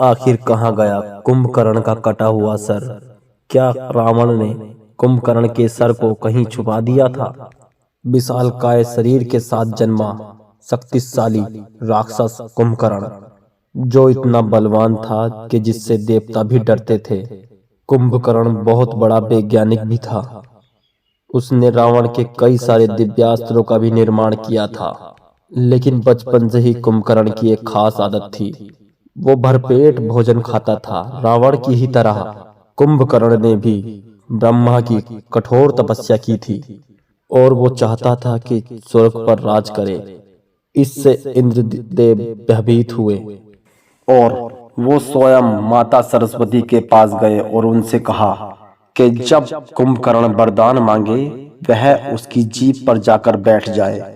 आखिर कहाँ गया कुंभकर्ण का कटा हुआ सर? क्या रावण ने कुंभकर्ण के सर को कहीं छुपा दिया था? विशालकाय शरीर के साथ जन्मा शक्तिशाली राक्षस कुंभकर्ण, जो इतना बलवान था कि जिससे देवता भी डरते थे। कुंभकर्ण बहुत बड़ा वैज्ञानिक भी था। उसने रावण के कई सारे दिव्यास्त्रों का भी निर्माण किया था। लेकिन बचपन से ही कुंभकर्ण की एक खास आदत थी। वो भरपेट भोजन खाता था, रावण की ही तरह। कुंभकर्ण ने भी ब्रह्मा की कठोर तपस्या की थी और वो चाहता था कि स्वर्ग पर राज करे। इससे इंद्रदेव भयभीत हुए और वो स्वयं माता सरस्वती के पास गए और उनसे कहा कि जब कुंभकर्ण वरदान मांगे वह उसकी जीभ पर जाकर बैठ जाए।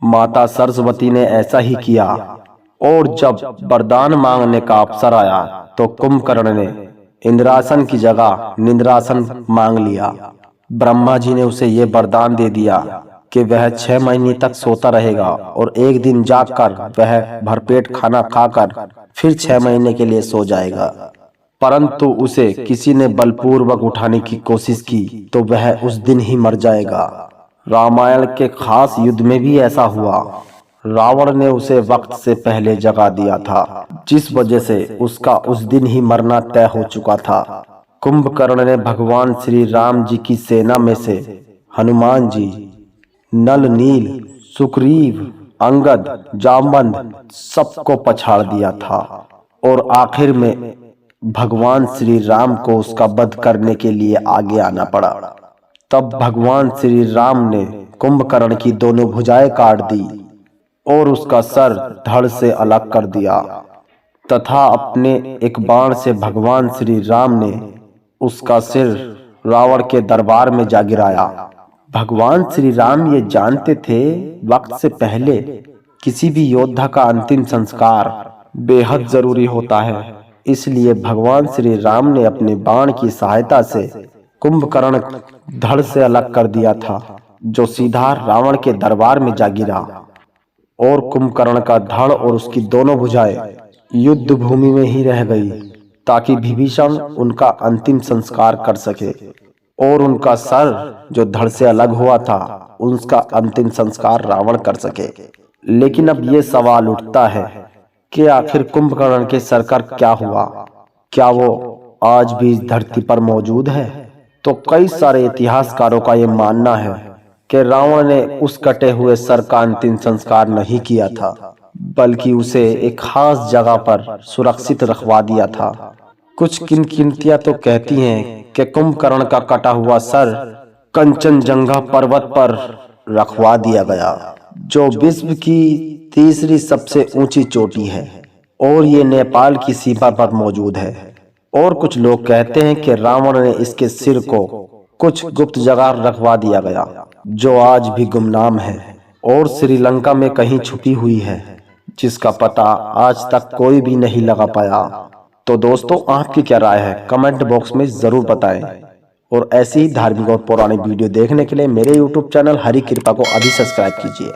माता सरस्वती ने ऐसा ही किया और जब वरदान मांगने का अवसर आया तो कुंभकर्ण ने इंद्रासन की जगह निंद्रासन मांग लिया। ब्रह्मा जी ने उसे ये वरदान दे दिया कि वह 6 महीने तक सोता रहेगा और एक दिन जागकर वह भरपेट खाना खाकर फिर 6 महीने के लिए सो जाएगा। परंतु उसे किसी ने बलपूर्वक उठाने की कोशिश की तो वह उस दिन ही मर जाएगा। रामायण के खास युद्ध में भी ऐसा हुआ। रावण ने उसे वक्त से पहले जगा दिया था, जिस वजह से उसका उस दिन ही मरना तय हो चुका था। कुंभकर्ण ने भगवान श्री राम जी की सेना में से हनुमान जी, नल नील, सुग्रीव, अंगद, जामवंत सबको पछाड़ दिया था और आखिर में भगवान श्री राम को उसका वध करने के लिए आगे आना पड़ा। तब भगवान श्री राम ने कुंभकर्ण की दोनों भुजाएं काट दी और उसका सर धड़ से अलग कर दिया तथा अपने एक बाण से भगवान श्री राम ने उसका सिर रावण के दरबार में जा गिराया। भगवान श्री राम ये जानते थे वक्त से पहले किसी भी योद्धा का अंतिम संस्कार बेहद जरूरी होता है। इसलिए भगवान श्री राम ने अपने बाण की सहायता से कुंभकर्ण धड़ से अलग कर दिया था, जो सीधा रावण के दरबार में जा गिरा और कुंभकर्ण का धड़ और उसकी दोनों भुजाएं युद्ध भूमि में ही रह गई ताकि विभीषण उनका अंतिम संस्कार कर सके और उनका सर जो धड़ से अलग हुआ था उसका अंतिम संस्कार रावण कर सके। लेकिन अब ये सवाल उठता है कि आखिर कुंभकर्ण के सर का क्या हुआ? क्या वो आज भी इस धरती पर मौजूद है? तो कई सारे इतिहासकारों का ये मानना है कि रावण ने उस कटे हुए सर का अंतिम संस्कार नहीं किया था, बल्कि उसे एक खास जगह पर सुरक्षित रखवा दिया था। कुछ किंवदंतियां तो कहती हैं कि कुंभकर्ण का कटा हुआ सर कंचनजंगा पर्वत पर रखवा दिया गया, जो विश्व की तीसरी सबसे ऊंची चोटी है और ये नेपाल की सीमा पर मौजूद है। और कुछ लोग कहते हैं कि रावण ने इसके सिर को कुछ गुप्त जगह रखवा दिया गया, जो आज भी गुमनाम है और श्रीलंका में कहीं छुपी हुई है, जिसका पता आज तक कोई भी नहीं लगा पाया। तो दोस्तों, आपकी क्या राय है? कमेंट बॉक्स में जरूर बताएं और ऐसी ही धार्मिक और पौराणिक वीडियो देखने के लिए मेरे YouTube चैनल हरि कृपा को अभी सब्सक्राइब कीजिए।